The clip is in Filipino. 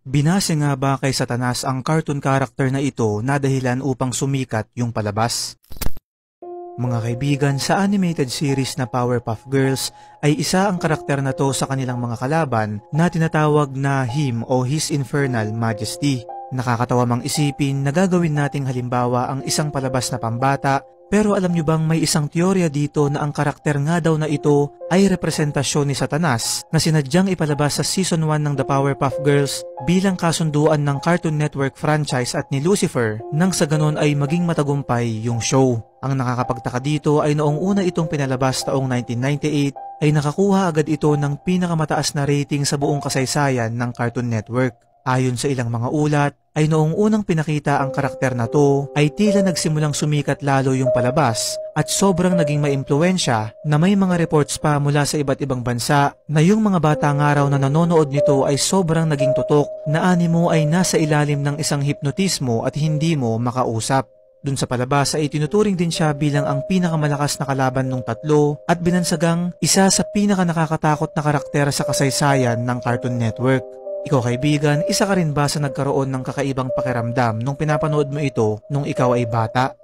Binase nga ba kay Satanas ang cartoon character na ito na dahilan upang sumikat yung palabas? Mga kaibigan, sa animated series na Powerpuff Girls ay isa ang karakter na to sa kanilang mga kalaban na tinatawag na Him o His Infernal Majesty. Nakakatawa mang isipin na gagawin nating halimbawa ang isang palabas na pambata, pero alam nyo bang may isang teorya dito na ang karakter nga daw na ito ay representasyon ni Satanas na sinadyang ipalabas sa Season 1 ng The Powerpuff Girls bilang kasunduan ng Cartoon Network franchise at ni Lucifer nang sa ganon ay maging matagumpay yung show. Ang nakakapagtaka dito ay noong una itong pinalabas taong 1998 ay nakakuha agad ito ng pinakamataas na rating sa buong kasaysayan ng Cartoon Network. Ayon sa ilang mga ulat, ay noong unang pinakita ang karakter na to, ay tila nagsimulang sumikat lalo yung palabas at sobrang naging maimpluwensya na may mga reports pa mula sa iba't ibang bansa na yung mga bata nga raw na nanonood nito ay sobrang naging tutok na animo ay nasa ilalim ng isang hipnotismo at hindi mo makausap. Dun sa palabas ay tinuturing din siya bilang ang pinakamalakas na kalaban ng tatlo at binansagang isa sa pinakanakakatakot na karakter sa kasaysayan ng Cartoon Network. Ikaw kaibigan, isa ka rin ba sa nagkaroon ng kakaibang pakiramdam nung pinapanood mo ito nung ikaw ay bata?